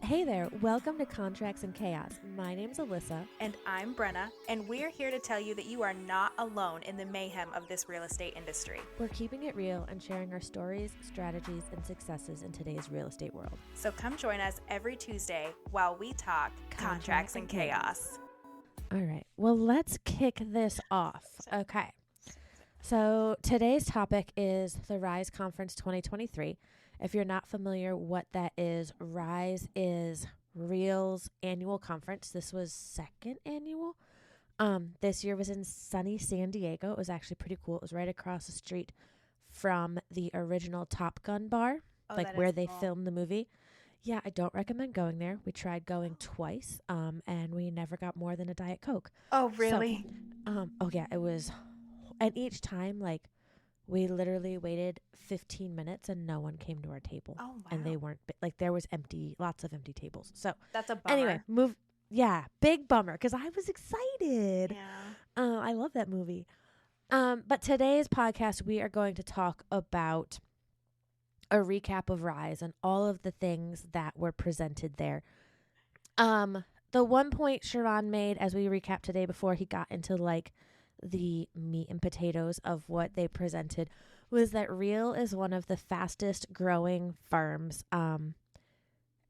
Hey there, welcome to Contracts and Chaos. My name's Alyssa. And I'm Brenna, and we're here to tell you that you are not alone in the mayhem of this real estate industry. We're keeping it real and sharing our stories, strategies, and successes in today's real estate world. So come join us every Tuesday while we talk Contracts and Chaos. All right, well, let's kick this off. Okay, so today's topic is the RISE Conference 2023. If you're not familiar what that is, RISE is Real's annual conference. This was second annual. This year was in sunny San Diego. It was actually pretty cool. It was right across the street from the original Top Gun bar, like where they filmed the movie. Yeah, I don't recommend going there. We tried going twice, and we never got more than a Diet Coke. Oh, really? So, oh yeah, it was, and each time, like, we literally waited 15 minutes and no one came to our table. Oh, wow. And they weren't, like, there was lots of empty tables. So that's a bummer. Anyway, big bummer because I was excited. Yeah. I love that movie. But today's podcast, we are going to talk about a recap of RISE and all of the things that were presented there. The one point Sharon made as we recapped today before he got into like the meat and potatoes of what they presented was that Real is one of the fastest growing firms.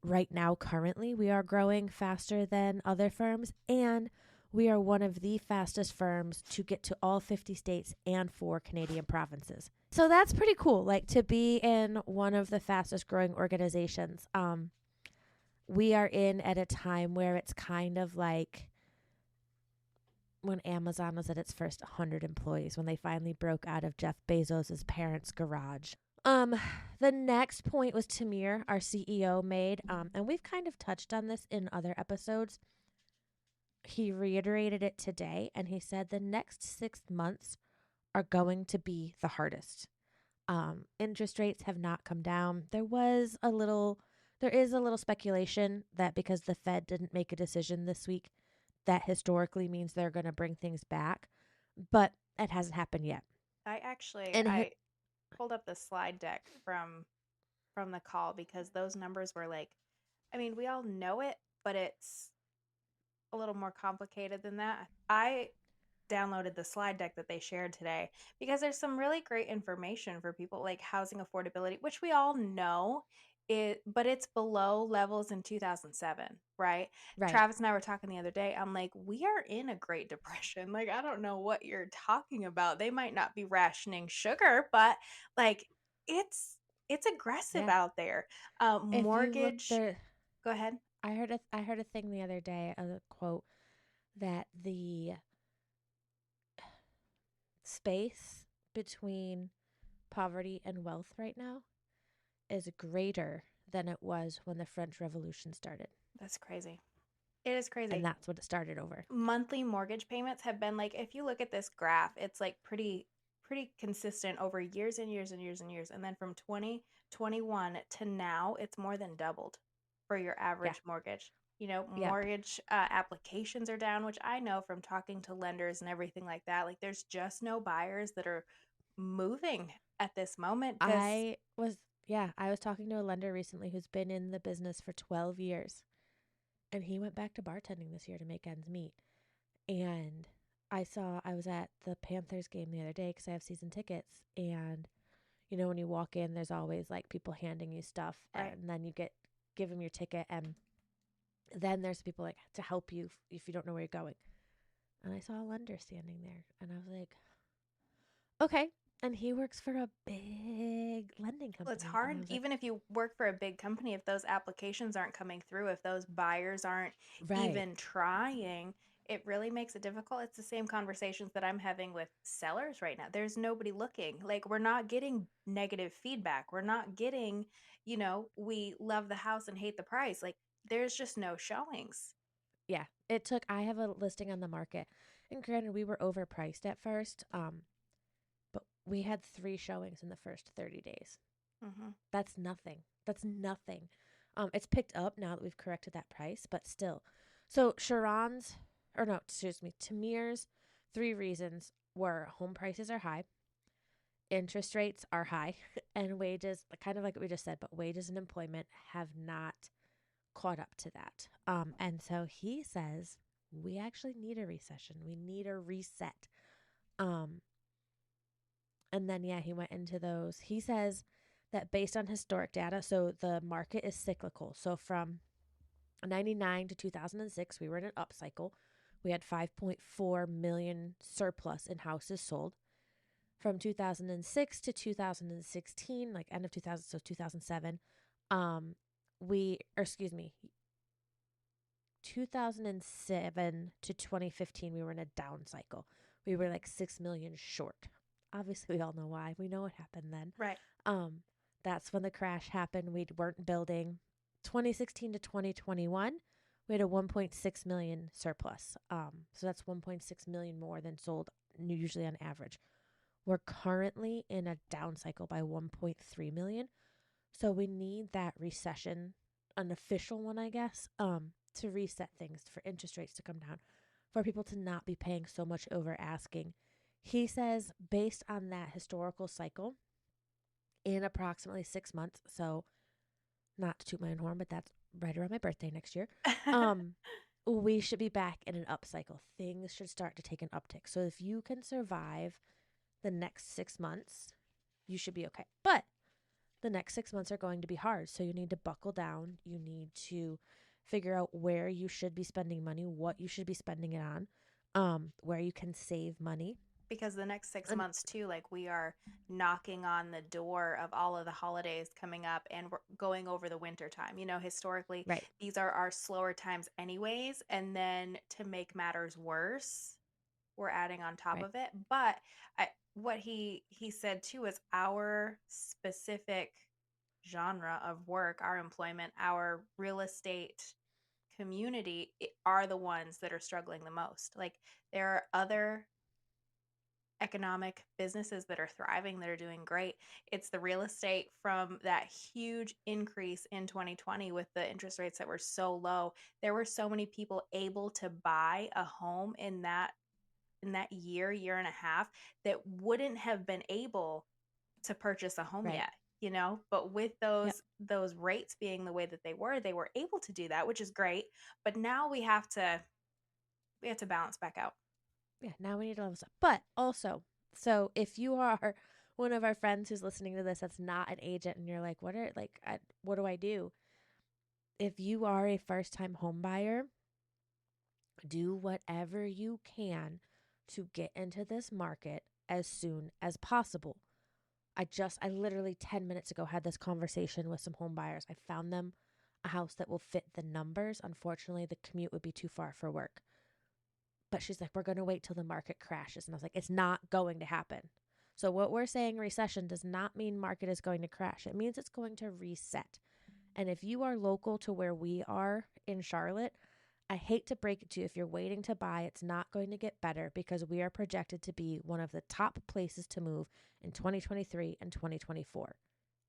Right now, currently, we are growing faster than other firms, and we are one of the fastest firms to get to all 50 states and 4 Canadian provinces. So that's pretty cool, like to be in one of the fastest growing organizations. We are in at a time where it's kind of like when Amazon was at its first 100 employees, when they finally broke out of Jeff Bezos' parents' garage. The next point was Tamir, our CEO, made, and we've kind of touched on this in other episodes. He reiterated it today, and he said the next 6 months are going to be the hardest. Interest rates have not come down. There is a little speculation that because the Fed didn't make a decision this week, that historically means they're going to bring things back, but it hasn't happened yet. I pulled up the slide deck from the call because those numbers were like, I mean, we all know it, but it's a little more complicated than that. I downloaded the slide deck that they shared today because there's some really great information for people like housing affordability, which we all know but it's below levels in 2007, right? Travis and I were talking the other day. I'm like, we are in a Great Depression. Like, I don't know what you're talking about. They might not be rationing sugar, but like it's aggressive out there. Mortgage. Go ahead. I heard a thing the other day, a quote that the space between poverty and wealth right now is greater than it was when the French Revolution started. That's crazy. It is crazy. And that's what it started over. Monthly mortgage payments have been like, if you look at this graph, it's like pretty consistent over years and years and years and years. And then from 2021 to now, it's more than doubled for your average mortgage. You know, mortgage applications are down, which I know from talking to lenders and everything like that. Like, there's just no buyers that are moving at this moment. I was talking to a lender recently who's been in the business for 12 years. And he went back to bartending this year to make ends meet. And I was at the Panthers game the other day because I have season tickets. And, you know, when you walk in, there's always like people handing you stuff. Right. And then you give them your ticket. And then there's people like to help you if you don't know where you're going. And I saw a lender standing there. And I was like, okay. And he works for a big lending company. Well, it's hard, like, even if you work for a big company, if those applications aren't coming through, if those buyers aren't even trying, it really makes it difficult. It's the same conversations that I'm having with sellers right now. There's nobody looking. Like, we're not getting negative feedback. We're not getting, you know, we love the house and hate the price. Like, there's just no showings. Yeah, I have a listing on the market. And granted, we were overpriced at first. But we had 3 showings in the first 30 days. Mm-hmm. That's nothing. It's picked up now that we've corrected that price, but still. So Tamir's 3 reasons were home prices are high, interest rates are high, and wages, kind of like what we just said, but wages and employment have not caught up to that. And so he says we actually need a recession. We need a reset. And then, he went into those. He says that based on historic data, so the market is cyclical. So from 99 to 2006, we were in an upcycle. We had 5.4 million surplus in houses sold. From 2006 to 2016, like end of 2000, so 2007, 2007 to 2015, we were in a down cycle. We were like 6 million short. Obviously, we all know why. We know what happened then. Right. That's when the crash happened. We weren't building. 2016 to 2021, we had a 1.6 million surplus. So that's 1.6 million more than sold usually on average. We're currently in a down cycle by 1.3 million. So we need that recession, an official one, I guess, to reset things, for interest rates to come down, for people to not be paying so much over asking. He says based on that historical cycle, in approximately 6 months, so not to toot my own horn, but that's right around my birthday next year, we should be back in an upcycle. Things should start to take an uptick. So if you can survive the next 6 months, you should be okay. But the next 6 months are going to be hard. So you need to buckle down. You need to figure out where you should be spending money, what you should be spending it on, where you can save money. Because the next 6 months too, like we are knocking on the door of all of the holidays coming up, and we're going over the winter time. Historically, right. These are our slower times anyways. And then to make matters worse, we're adding on top of it. But what he said too is our specific genre of work, our employment, our real estate community are the ones that are struggling the most. Like there are other economic businesses that are thriving, that are doing great. It's the real estate from that huge increase in 2020 with the interest rates that were so low. There were so many people able to buy a home in that year and a half that wouldn't have been able to purchase a home yet, but with those rates being the way that they were able to do that, which is great. But now we have to balance back out. Yeah, now we need to level up. But also, so if you are one of our friends who's listening to this that's not an agent and you're like, what do I do? If you are a first-time home buyer, do whatever you can to get into this market as soon as possible. I literally 10 minutes ago had this conversation with some home buyers. I found them a house that will fit the numbers. Unfortunately, the commute would be too far for work. But she's like, we're going to wait till the market crashes. And I was like, it's not going to happen. So what we're saying, recession, does not mean market is going to crash. It means it's going to reset. And if you are local to where we are in Charlotte, I hate to break it to you, if you're waiting to buy, it's not going to get better, because we are projected to be one of the top places to move in 2023 and 2024.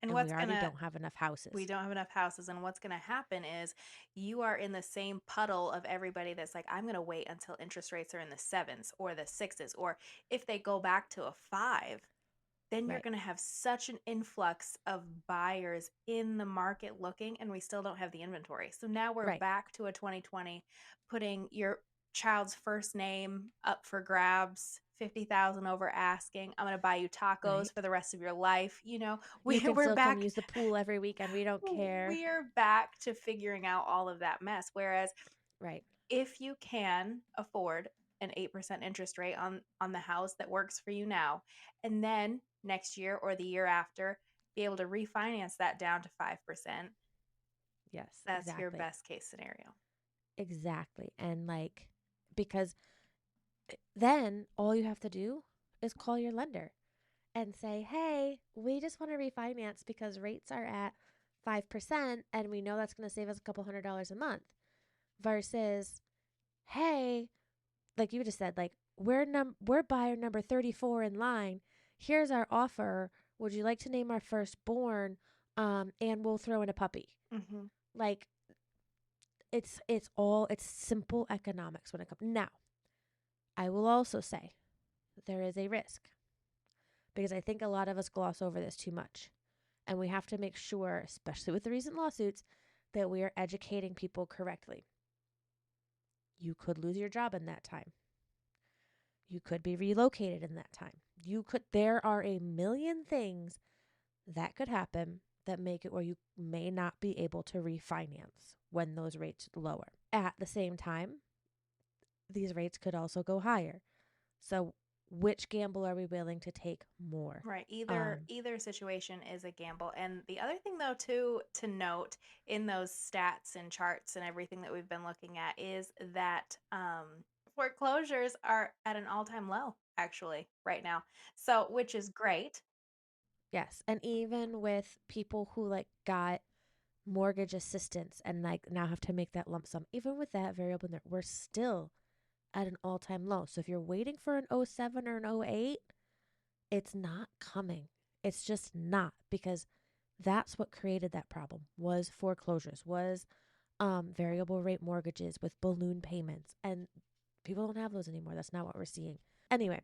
And we already don't have enough houses. We don't have enough houses. And what's going to happen is you are in the same puddle of everybody that's like, I'm going to wait until interest rates are in the 7s or the 6s. Or if they go back to a 5, then you're going to have such an influx of buyers in the market looking, and we still don't have the inventory. So now we're back to a 2020, putting your child's first name up for grabs, 50,000 over asking. I'm going to buy you tacos for the rest of your life. You can still come use the pool every weekend. We don't care. We are back to figuring out all of that mess. Whereas if you can afford an 8% interest rate on the house that works for you now, and then next year or the year after be able to refinance that down to 5%. Yes, that's your best case scenario. Exactly. And because then all you have to do is call your lender and say, hey, we just want to refinance because rates are at 5% and we know that's going to save us a couple $100 a month, versus, hey, like you just said, we're buyer number 34 in line. Here's our offer. Would you like to name our firstborn? And we'll throw in a puppy. Mm-hmm. It's simple economics when it comes. Now, I will also say there is a risk, because I think a lot of us gloss over this too much. And we have to make sure, especially with the recent lawsuits, that we are educating people correctly. You could lose your job in that time. You could be relocated in that time. There are a million things that could happen that make it where you may not be able to refinance when those rates lower. At the same time, these rates could also go higher. So which gamble are we willing to take more? Right. Either situation is a gamble. And the other thing though too to note in those stats and charts and everything that we've been looking at is that foreclosures are at an all-time low actually right now. So, which is great. Yes. And even with people who like got mortgage assistance and like now have to make that lump sum, even with that variable in there, we're still at an all-time low. So if you're waiting for an '07 or an '08, it's not coming. It's just not, because that's what created that problem was foreclosures, was variable rate mortgages with balloon payments. And people don't have those anymore. That's not what we're seeing. Anyway,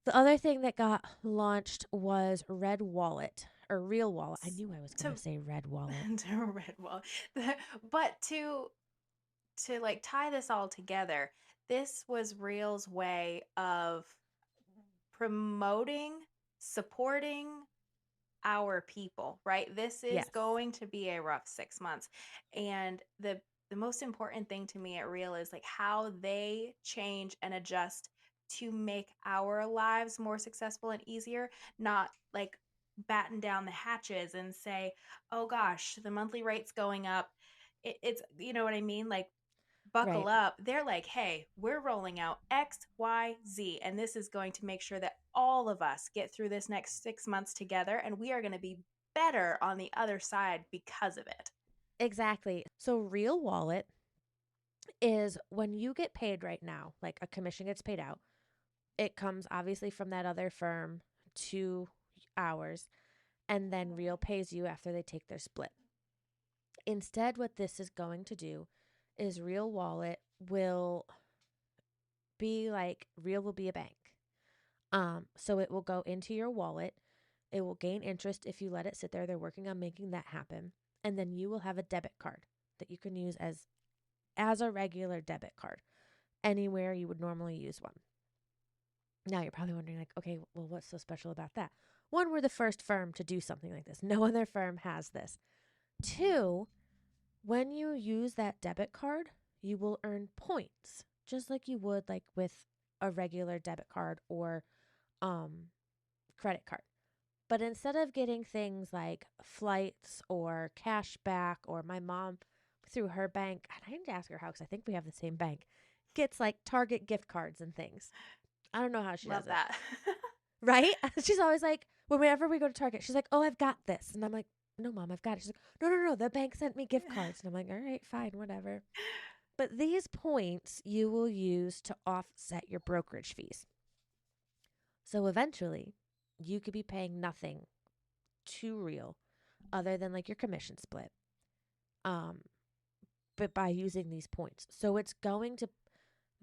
the other thing that got launched was Red Wallet or Real Wallet. I knew I was going to say Red Wallet. To Red Wallet. But to like tie this all together, this was Real's way of promoting, supporting our people, right? This is Yes. going to be a rough 6 months. And the most important thing to me at Real is like how they change and adjust to make our lives more successful and easier, not like batten down the hatches and say, oh gosh, the monthly rate's going up. It's, you know what I mean? Like, buckle Right. up. They're like, hey, we're rolling out X, Y, Z, and this is going to make sure that all of us get through this next 6 months together, and we are going to be better on the other side because of it. Exactly. So Real Wallet is when you get paid right now, like a commission gets paid out, it comes obviously from that other firm to ours, and then Real pays you after they take their split. Instead, what this is going to do is Real Wallet will be like Real will be a bank. So it will go into your wallet. It will gain interest if you let it sit there. They're working on making that happen. And then you will have a debit card that you can use as a regular debit card anywhere you would normally use one. Now you're probably wondering, like, okay, well, what's so special about that? One, we're the first firm to do something like this. No other firm has this. Two, when you use that debit card, you will earn points, just like you would like with a regular debit card or credit card. But instead of getting things like flights or cash back, or my mom through her bank, and I didn't ask her how because I think we have the same bank, gets like Target gift cards and things. I don't know how she Love does it. that. Right? She's always like, whenever we go to Target, she's like, oh, I've got this. And I'm like, no, Mom, I've got it. She's like, no, no, no, the bank sent me gift cards. And I'm like, all right, fine, whatever. But these points you will use to offset your brokerage fees. So eventually, you could be paying nothing to Real other than like your commission split. Um, but by using these points. So it's going to,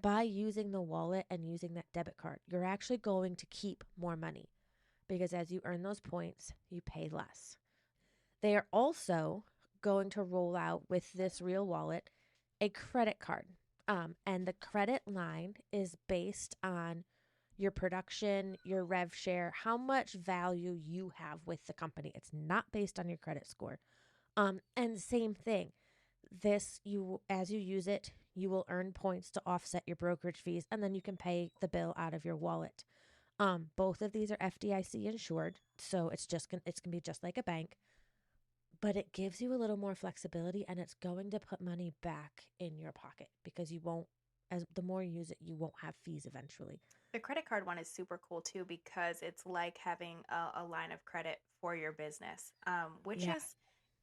by using the wallet and using that debit card, you're actually going to keep more money because as you earn those points, you pay less. They are also going to roll out with this Real Wallet a credit card. And the credit line is based on your production, your rev share, how much value you have with the company. It's not based on your credit score. And same thing. This you as you use it, you will earn points to offset your brokerage fees, and then you can pay the bill out of your wallet. Both of these are FDIC insured, so it's gonna be just like a bank, but it gives you a little more flexibility, and it's going to put money back in your pocket because you won't, as the more you use it, you won't have fees eventually. The credit card one is super cool too because it's like having a line of credit for your business, which Yeah. is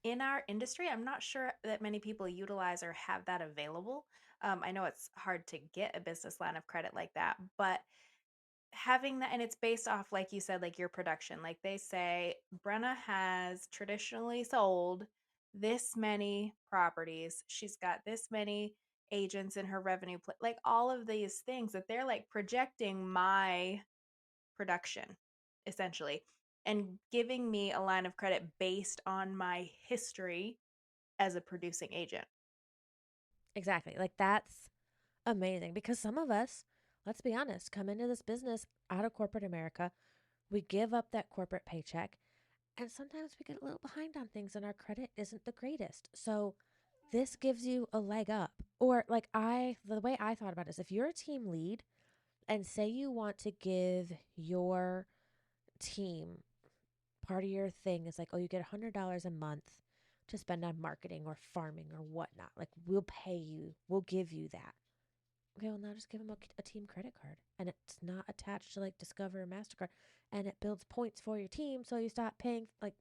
in our industry. I'm not sure that many people utilize or have that available. I know it's hard to get a business line of credit like that, but having that, and it's based off, like you said, like your production. Like they say, Brenna has traditionally sold this many properties. She's got this many agents in her like all of these things that they're like projecting my production essentially and giving me a line of credit based on my history as a producing agent. Exactly. Like that's amazing because some of us, let's be honest, come into this business out of corporate America. We give up that corporate paycheck and sometimes we get a little behind on things and our credit isn't the greatest. So this gives you a leg up. Or like the way I thought about it is if you're a team lead and say you want to give your team part of your thing is like, oh, you get $100 a month to spend on marketing or farming or whatnot. Like we'll pay you, we'll give you that. Okay, well now just give them a team credit card, and it's not attached to like Discover or Mastercard, and it builds points for your team, so you stop paying like.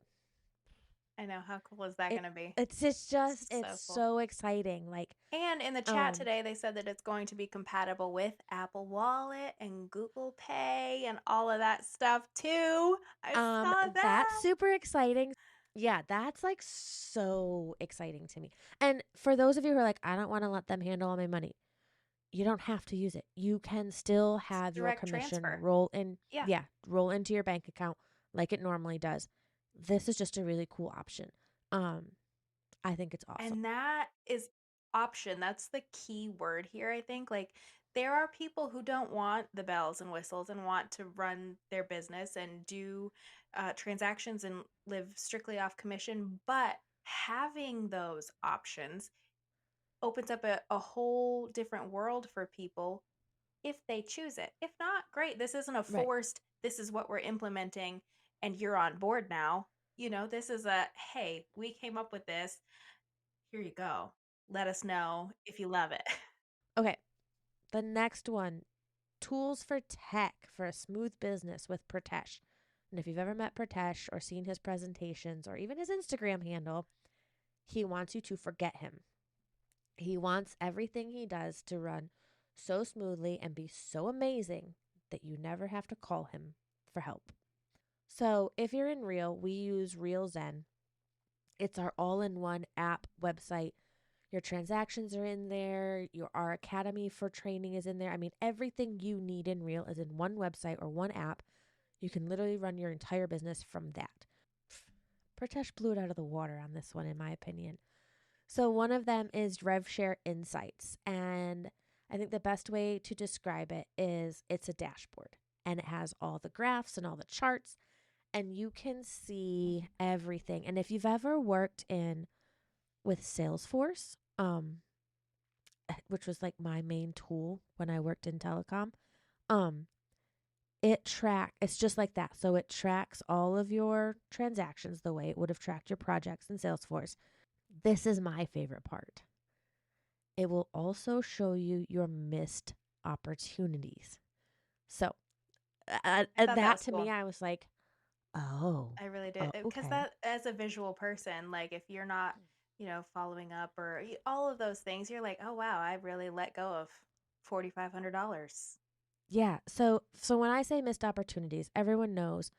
I know, how cool is that It, going to be? it's So cool. so exciting. Like, And in the chat today, they said that it's going to be compatible with Apple Wallet and Google Pay and all of that stuff too. I saw that's that. super exciting. Yeah, that's like so exciting to me. And for those of you who are like, I don't want to let them handle all my money, you don't have to use it. You can still It's have your direct commission transfer. Yeah. roll into your bank account like it normally does. This is just a really cool option. I think it's awesome. And that is option. That's the key word here, I think. Like, there are people who don't want the bells and whistles and want to run their business and do transactions and live strictly off commission. But having those options opens up a whole different world for people if they choose it. If not, great. This isn't a Right. forced, this is what we're implementing and you're on board now. This is a, hey, we came up with this. Here you go. Let us know if you love it. Okay. The next one, tools for tech for a smooth business with Pratesh. And if you've ever met Pratesh or seen his presentations or even his Instagram handle, he wants you to forget him. He wants everything he does to run so smoothly and be so amazing that you never have to call him for help. So, if you're in Reel, we use Reel Zen. It's our all in one app website. Your transactions are in there. Our academy for training is in there. I mean, everything you need in Reel is in one website or one app. You can literally run your entire business from that. Pratesh blew it out of the water on this one, in my opinion. So one of them is RevShare Insights. And I think the best way to describe it is it's a dashboard and it has all the graphs and all the charts and you can see everything. And if you've ever worked with Salesforce, which was like my main tool when I worked in telecom, um, it's just like that. So it tracks all of your transactions the way it would have tracked your projects in Salesforce. This is my favorite part. It will also show you your missed opportunities. So, I thought that that was to cool. me, I was like, oh, I really did. Because okay. that, as a visual person, like if you're not, following up or all of those things, you're like, oh, wow, I really let go of $4,500. Yeah. So when I say missed opportunities, everyone knows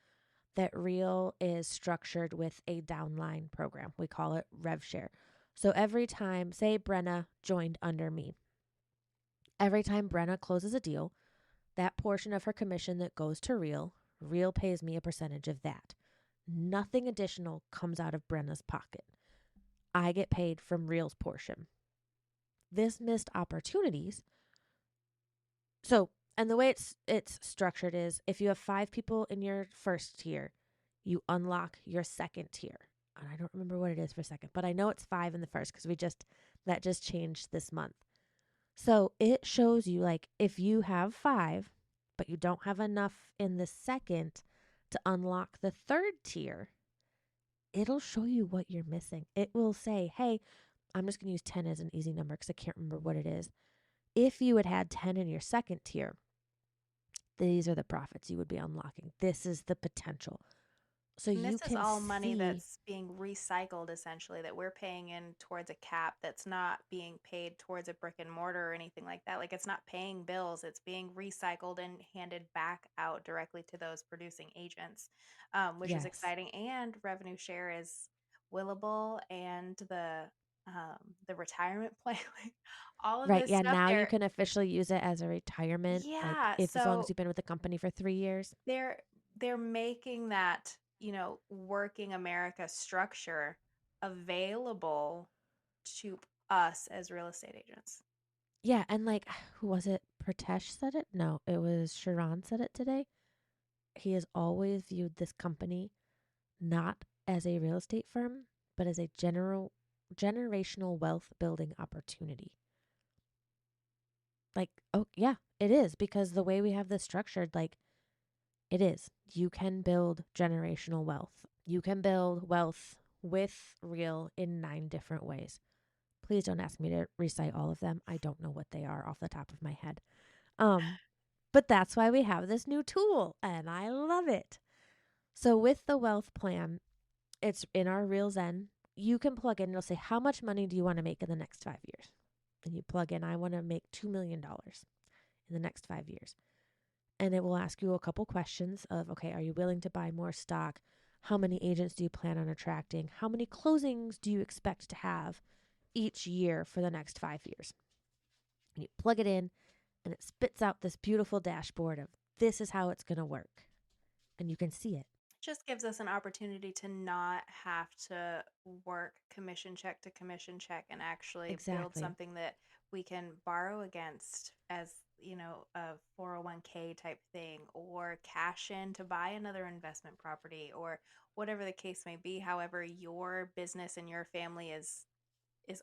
that Reel is structured with a downline program. We call it RevShare. So every time, say Brenna joined under me, every time Brenna closes a deal, that portion of her commission that goes to Reel pays me a percentage of that. Nothing additional comes out of Brenna's pocket. I get paid from Reel's portion. This missed opportunities. So, and the way it's structured is if you have 5 people in your first tier, you unlock your second tier. And I don't remember what it is for second, but I know it's 5 in the first because that just changed this month. So it shows you like if you have 5, but you don't have enough in the second to unlock the third tier, it'll show you what you're missing. It will say, hey, I'm just going to use 10 as an easy number because I can't remember what it is. If you had 10 in your second tier, these are the profits you would be unlocking. This is the potential. So And you this is can all money see, that's being recycled essentially, that we're paying in towards a cap that's not being paid towards a brick and mortar or anything like that. Like it's not paying bills, it's being recycled and handed back out directly to those producing agents, which is yes, exciting. And revenue share is willable, and the retirement plan, like all of right. this Yeah, stuff now you there. can officially use it as a retirement, like Yeah, if as long as so you've been with the company for 3 years. they're they're making that, working America structure available to us as real estate agents. Yeah, and like, who was it? Pratesh said it? No, it was Sharon said it today. He has always viewed this company not as a real estate firm, but as a generational wealth building opportunity. Like, oh yeah, it is, because the way we have this structured, like, it is. You can build generational wealth. You can build wealth with real in 9 different ways. Please don't ask me to recite all of them. I don't know what they are off the top of my head. But that's why we have this new tool, and I love it. So with the wealth plan, it's in our Real Zen. You can plug in, it'll say, how much money do you want to make in the next 5 years? And you plug in, I want to make $2 million in the next 5 years. And it will ask you a couple questions of, okay, are you willing to buy more stock? How many agents do you plan on attracting? How many closings do you expect to have each year for the next 5 years? And you plug it in, and it spits out this beautiful dashboard of, this is how it's going to work. And you can see it. Just gives us an opportunity to not have to work commission check to commission check and actually build something that we can borrow against as, a 401k type thing, or cash in to buy another investment property, or whatever the case may be. However your business and your family is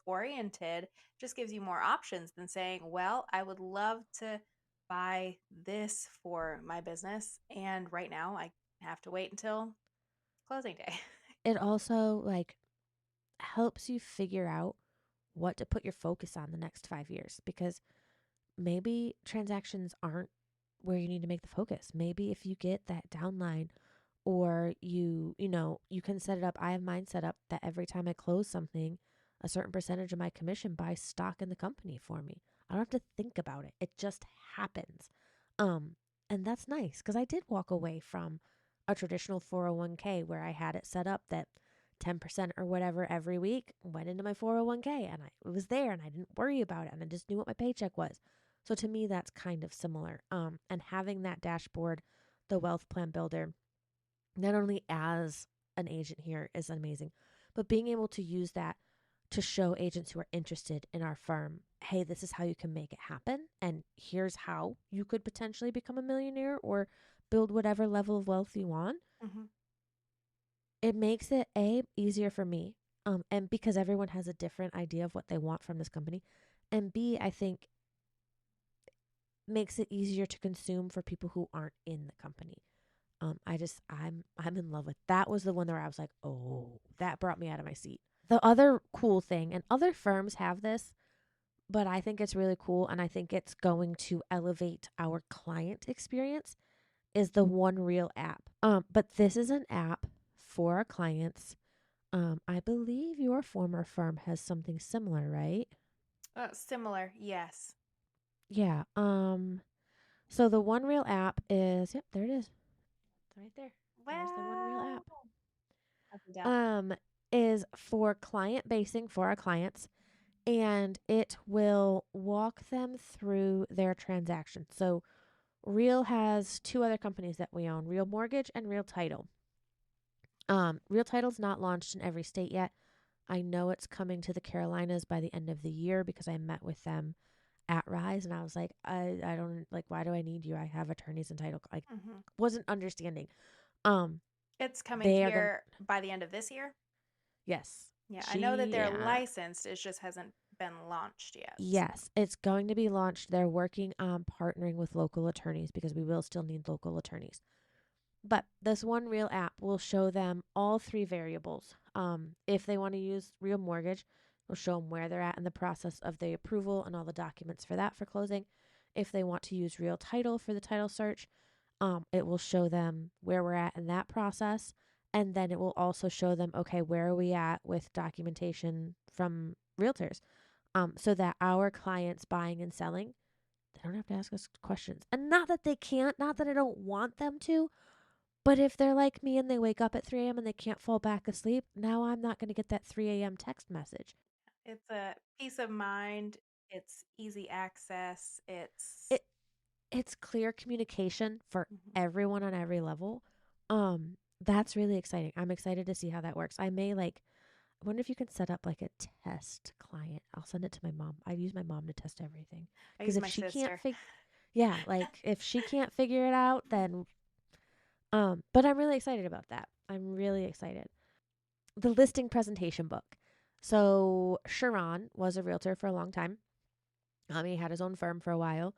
oriented, just gives you more options than saying, well, I would love to buy this for my business, and right now I have to wait until closing day. It also helps you figure out what to put your focus on the next 5 years, because maybe transactions aren't where you need to make the focus. Maybe if you get that downline, or you can set it up. I have mine set up that every time I close something, a certain percentage of my commission buys stock in the company for me. I don't have to think about it. It just happens. And that's nice, because I did walk away from a traditional 401k where I had it set up that 10% or whatever every week went into my 401k, and it was there, and I didn't worry about it, and I just knew what my paycheck was. So to me, that's kind of similar. And having that dashboard, the wealth plan builder, not only as an agent here is amazing, but being able to use that to show agents who are interested in our firm, hey, this is how you can make it happen. And here's how you could potentially become a millionaire or build whatever level of wealth you want. Mm-hmm. It makes it easier for me. And because everyone has a different idea of what they want from this company. And B, I think makes it easier to consume for people who aren't in the company. I'm in love with that. Was the one where I was like, oh, that brought me out of my seat. The other cool thing, and other firms have this, but I think it's really cool, and I think it's going to elevate our client experience, is the One Real app. But this is an app for our clients. I believe your former firm has something similar, right? Similar, yes. Yeah. So the One Real app is, yep, there it is. It's right there. There's the One Real app. Is for client basing for our clients, and it will walk them through their transaction. So Real has 2 other companies that we own, Real Mortgage and Real Title. Real Title's not launched in every state yet. I know it's coming to the Carolinas by the end of the year, because I met with them at Rise, and I was like, I don't, like, why do I need you? I have attorneys and title. I wasn't understanding. It's coming here by the end of this year? Yes. Yeah, I know that they're licensed. It just hasn't been launched yet. Yes, it's going to be launched. They're working on partnering with local attorneys, because we will still need local attorneys. But this One Real app will show them all 3 variables. If they want to use Real Mortgage, it'll show them where they're at in the process of the approval and all the documents for that for closing. If they want to use Real Title for the title search, it will show them where we're at in that process. And then it will also show them, okay, where are we at with documentation from realtors? So that our clients buying and selling, they don't have to ask us questions. And not that they can't, not that I don't want them to, but if they're like me and they wake up at 3 a.m. and they can't fall back asleep, now I'm not going to get that 3 a.m. text message. It's a peace of mind. It's easy access. It's clear communication for everyone on every level. That's really exciting. I'm excited to see how that works. I may I wonder if you can set up like a test client. I'll send it to my mom. I use my mom to test everything. I Because use if my she can't sister. yeah, like if she can't figure it out, then but I'm really excited about that. I'm really excited. The listing presentation book. So Sharon was a realtor for a long time. He had his own firm for a while,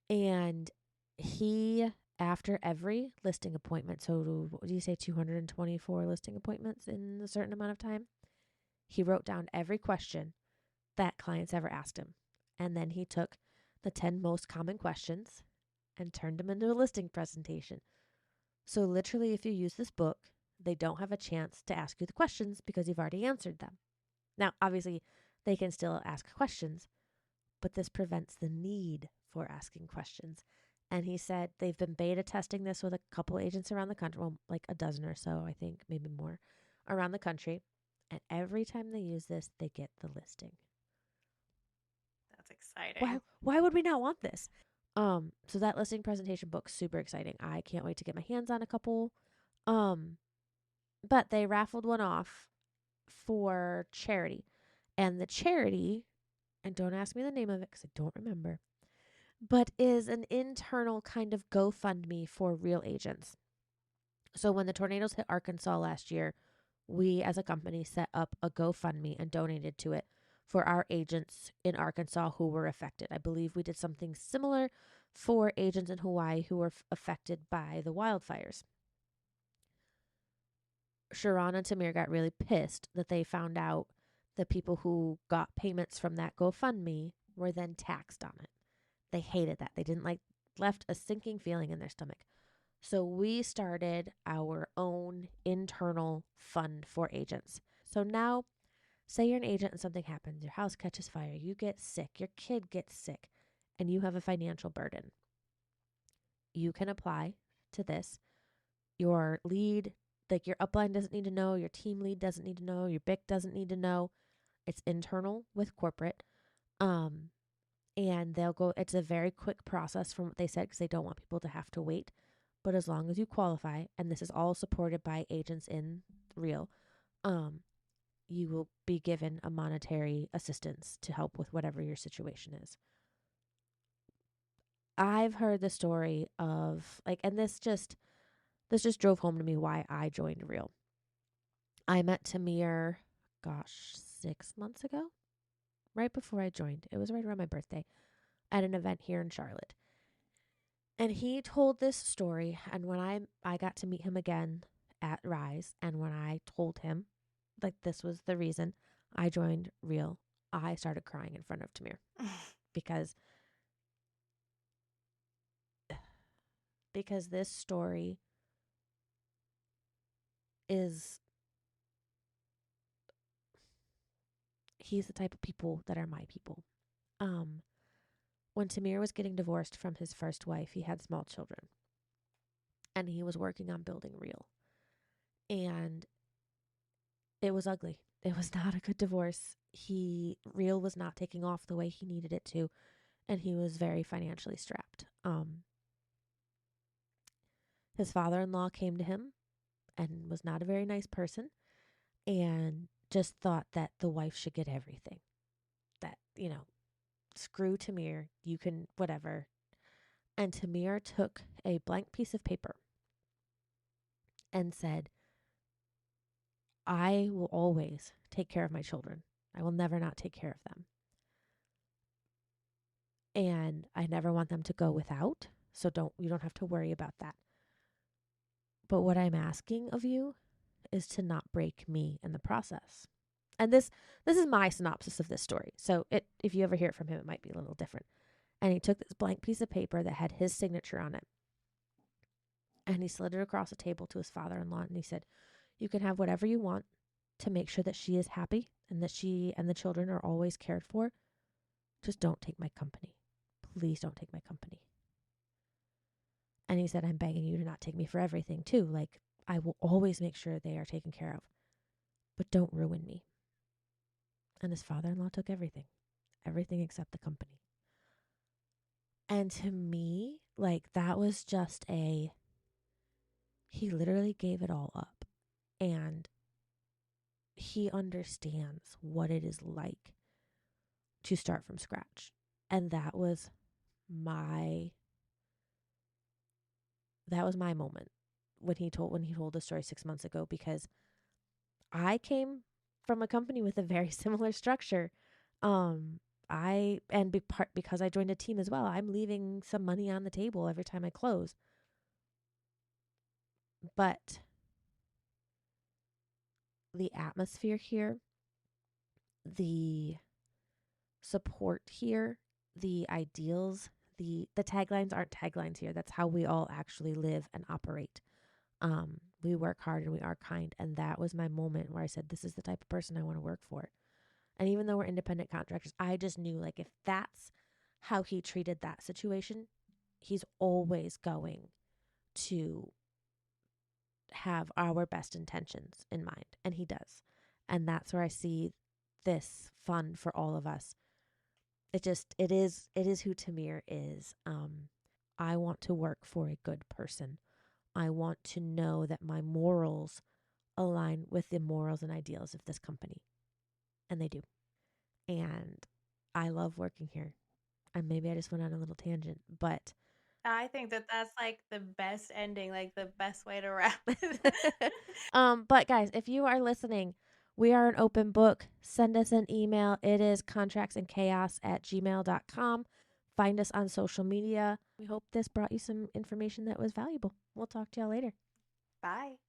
and he, after every listing appointment, so what do you say, 224 listing appointments in a certain amount of time, he wrote down every question that clients ever asked him. And then he took the 10 most common questions and turned them into a listing presentation. So literally, if you use this book, they don't have a chance to ask you the questions because you've already answered them. Now, obviously, they can still ask questions, but this prevents the need for asking questions. And he said they've been beta testing this with a couple agents around the country, well, like a dozen or so, I think, maybe more, around the country. And every time they use this, they get the listing. That's exciting. Why would we not want this? So that listing presentation book's super exciting. I can't wait to get my hands on a couple. But they raffled one off for charity. And the charity, and don't ask me the name of it because I don't remember, but is an internal kind of GoFundMe for real agents. So when the tornadoes hit Arkansas last year, we as a company set up a GoFundMe and donated to it for our agents in Arkansas who were affected. I believe we did something similar for agents in Hawaii who were affected by the wildfires. Sharon and Tamir got really pissed that they found out the people who got payments from that GoFundMe were then taxed on it. They hated that. They didn't like, left a sinking feeling in their stomach. So we started our own internal fund for agents. So now, say you're an agent and something happens, your house catches fire, you get sick, your kid gets sick, and you have a financial burden. You can apply to this. Your lead, like your upline doesn't need to know, your team lead doesn't need to know, your BIC doesn't need to know. It's internal with corporate. And they'll go, it's a very quick process from what they said because they don't want people to have to wait. But as long as you qualify, and this is all supported by agents in Real, you will be given a monetary assistance to help with whatever your situation is. I've heard the story of like, and this just drove home to me why I joined Real. I met Tamir, 6 months ago, right before I joined. It was right around my birthday at an event here in Charlotte. And he told this story, and when I got to meet him again at Rise, and when I told him, like, this was the reason I joined Real, I started crying in front of Tamir because this story is, he's the type of people that are my people. When Tamir was getting divorced from his first wife, he had small children, and he was working on building Real, and it was ugly. It was not a good divorce. Real was not taking off the way he needed it to, and he was very financially strapped. His father-in-law came to him and was not a very nice person and just thought that the wife should get everything. That, screw Tamir, you can whatever. And Tamir took a blank piece of paper and said, I will always take care of my children. I will never not take care of them. And I never want them to go without. So you don't have to worry about that. But what I'm asking of you is to not break me in the process. And this is my synopsis of this story. So if you ever hear it from him, it might be a little different. And he took this blank piece of paper that had his signature on it. And he slid it across the table to his father-in-law. And he said, you can have whatever you want to make sure that she is happy and that she and the children are always cared for. Just don't take my company. Please don't take my company. And he said, I'm begging you to not take me for everything too. Like, I will always make sure they are taken care of, but don't ruin me. And his father-in-law took everything except the company. And to me, like, that was just he literally gave it all up. And he understands what it is like to start from scratch. And that was my moment when he told the story 6 months ago, because I came from a company with a very similar structure. Because I joined a team as well, I'm leaving some money on the table every time I close. But the atmosphere here, the support here, the ideals, the taglines aren't taglines here. That's how we all actually live and operate. We work hard and we are kind. And that was my moment where I said, this is the type of person I want to work for. And even though we're independent contractors, I just knew, like, if that's how he treated that situation, he's always going to have our best intentions in mind. And he does. And that's where I see this fun for all of us. It is who Tamir is. I want to work for a good person. I want to know that my morals align with the morals and ideals of this company. And they do. And I love working here. And maybe I just went on a little tangent, but I think that that's like the best ending, like the best way to wrap it. But guys, if you are listening, we are an open book. Send us an email. It is contractsandchaos@gmail.com. Find us on social media. We hope this brought you some information that was valuable. We'll talk to y'all later. Bye.